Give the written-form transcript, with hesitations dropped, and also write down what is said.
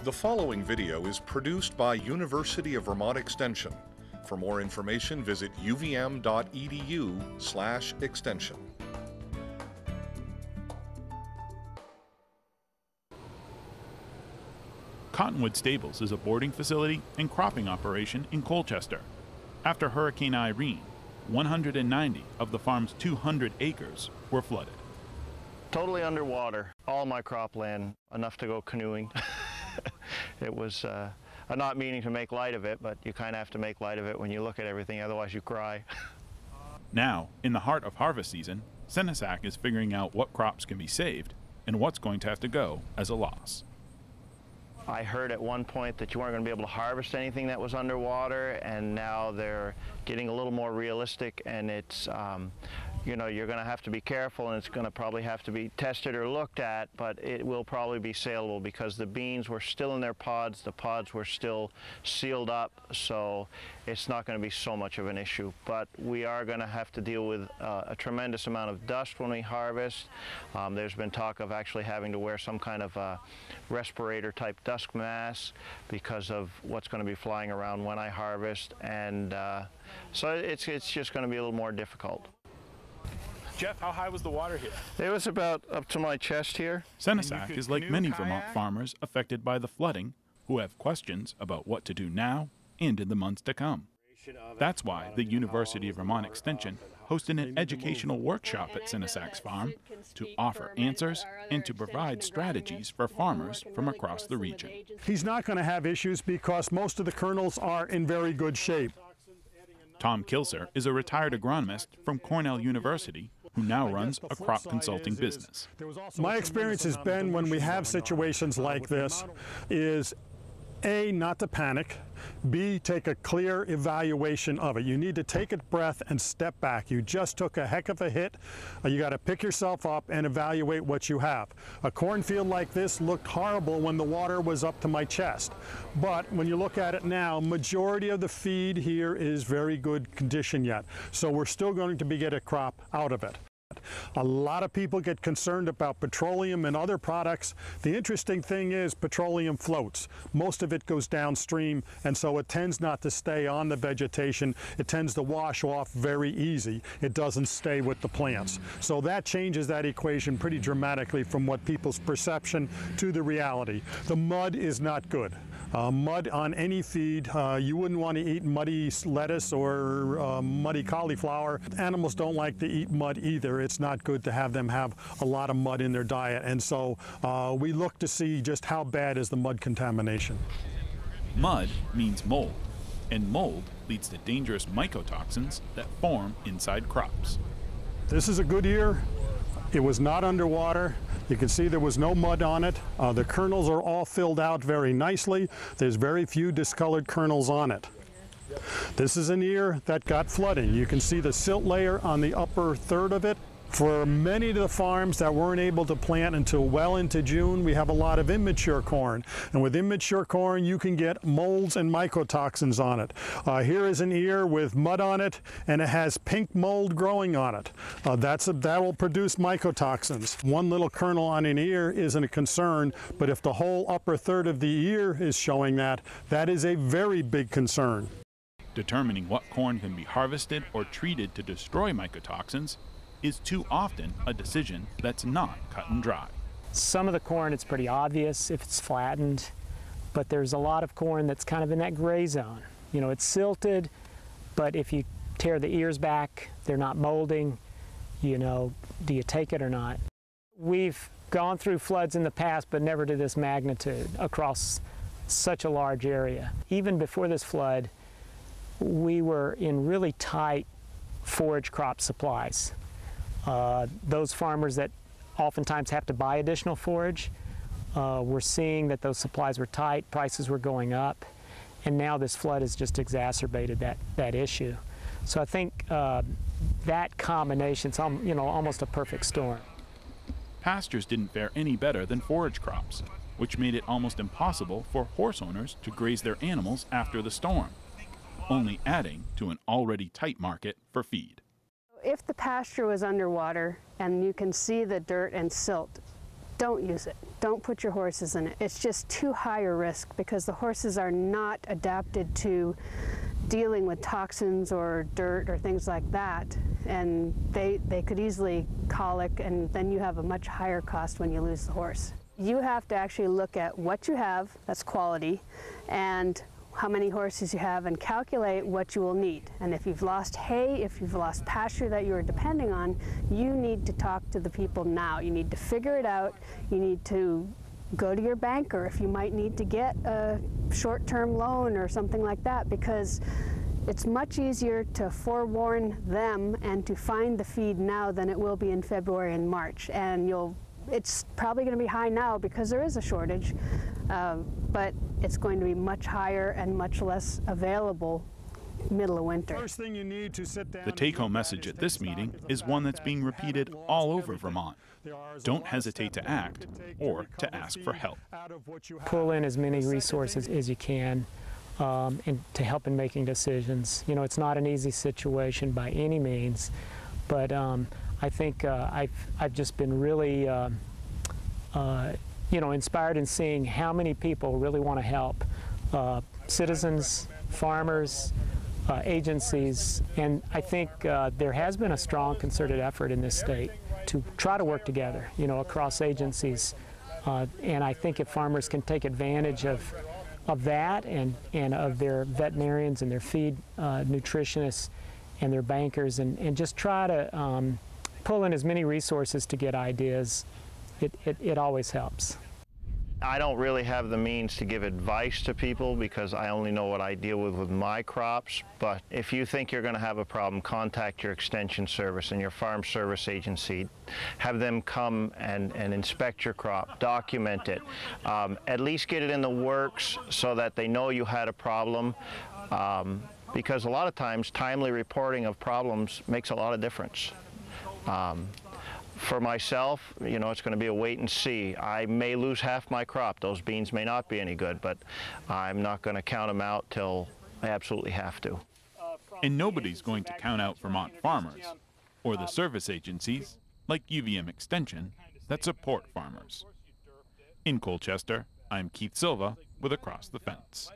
The following video is produced by University of Vermont Extension. For more information, visit uvm.edu/extension. Cottonwood Stables is a boarding facility and cropping operation in Colchester. After Hurricane Irene, 190 of the farm's 200 acres were flooded. Totally underwater, all my cropland, enough to go canoeing. It was, I'm not meaning to make light of it, but you kind of have to make light of it when you look at everything, otherwise you cry. Now, in the heart of harvest season, Senesac is figuring out what crops can be saved and what's going to have to go as a loss. I heard at one point that you weren't going to be able to harvest anything that was underwater, and now they're getting a little more realistic, and it's, you know, you're going to have to be careful, and it's going to probably have to be tested or looked at, but it will probably be saleable because the beans were still in their pods, the pods were still sealed up, so it's not going to be so much of an issue. But we are going to have to deal with a tremendous amount of dust when we harvest. There's been talk of actually having to wear some kind of respirator type dust mask because of what's going to be flying around when I harvest, and so it's just going to be a little more difficult. Jeff, how high was the water here? It was about up to my chest here. Senesac is like many Vermont farmers affected by the flooding who have questions about what to do now and in the months to come. That's why the University of Vermont Extension hosted an educational workshop at Senesac's farm to offer answers and to provide strategies for farmers from across the region. He's not going to have issues because most of the kernels are in very good shape. Tom Kilser is a retired agronomist from Cornell University who now runs a crop consulting business. My experience has been when we have situations like this is A, not to panic, B, take a clear evaluation of it. You need to take a breath and step back. You just took a heck of a hit. You got to pick yourself up and evaluate what you have. A cornfield like this looked horrible when the water was up to my chest. But when you look at it now, majority of the feed here is very good condition yet. So we're still going to get a crop out of it. A lot of people get concerned about petroleum and other products. The interesting thing is petroleum floats. Most of it goes downstream, and so it tends not to stay on the vegetation. It tends to wash off very easy. It doesn't stay with the plants. So that changes that equation pretty dramatically from what people's perception to the reality. The mud is not good. Mud on any feed, you wouldn't want to eat muddy lettuce or muddy cauliflower. Animals don't like to eat mud either. It's not good to have them have a lot of mud in their diet, and so we look to see just how bad is the mud contamination. Mud means mold, and mold leads to dangerous mycotoxins that form inside crops. This is a good ear. It was not underwater. You can see there was no mud on it. The kernels are all filled out very nicely. There's very few discolored kernels on it. This is an ear that got flooding. You can see the silt layer on the upper third of it. For many of the farms that weren't able to plant until well into June, we have a lot of immature corn. And with immature corn, you can get molds and mycotoxins on it. Here is an ear with mud on it, and it has pink mold growing on it. That will produce mycotoxins. One little kernel on an ear isn't a concern, but if the whole upper third of the ear is showing that, that is a very big concern. Determining what corn can be harvested or treated to destroy mycotoxins is too often a decision that's not cut and dry. Some of the corn, it's pretty obvious if it's flattened, but there's a lot of corn that's kind of in that gray zone. You know, it's silted, but if you tear the ears back, they're not molding. You know, do you take it or not? We've gone through floods in the past, but never to this magnitude across such a large area. Even before this flood, we were in really tight forage crop supplies. Those farmers that oftentimes have to buy additional forage, we're seeing that those supplies were tight, prices were going up, and now this flood has just exacerbated that issue. So I think that combination's almost a perfect storm. Pastures didn't fare any better than forage crops, which made it almost impossible for horse owners to graze their animals after the storm, only adding to an already tight market for feed. If the pasture was underwater and you can see the dirt and silt don't use it. Don't put your horses in it. It's just too high a risk because the horses are not adapted to dealing with toxins or dirt or things like that, and they could easily colic, and then you have a much higher cost when you lose the horse. You have to actually look at what you have, that's quality, and how many horses you have, and calculate what you will need. And if you've lost hay, if you've lost pasture that you are depending on, you need to talk to the people now. You need to figure it out. You need to go to your banker if you might need to get a short-term loan or something like that, because it's much easier to forewarn them and to find the feed now than it will be in February and March. And it's probably going to be high now because there is a shortage, but it's going to be much higher and much less available middle of winter. First thing you need to sit down. The take-home message at this meeting is one that's being repeated all over Vermont. Don't hesitate to act or to ask for help. Pull in as many resources as you can and to help in making decisions. You know, it's not an easy situation by any means, but I think I've just been really you know, inspired in seeing how many people really want to help. Citizens, farmers, agencies, and I think there has been a strong concerted effort in this state to try to work together, you know, across agencies. And I think if farmers can take advantage of that and of their veterinarians and their feed nutritionists and their bankers and just try to pull in as many resources to get ideas, it always helps. I don't really have the means to give advice to people because I only know what I deal with my crops, but if you think you're going to have a problem, contact your extension service and your farm service agency. Have them come and inspect your crop, document it, at least get it in the works so that they know you had a problem, because a lot of times timely reporting of problems makes a lot of difference. For myself, you know, it's going to be a wait and see. I may lose half my crop. Those beans may not be any good, but I'm not going to count them out till I absolutely have to. And nobody's going to count out Vermont farmers or the service agencies like UVM Extension that support farmers. In Colchester, I'm Keith Silva with Across the Fence.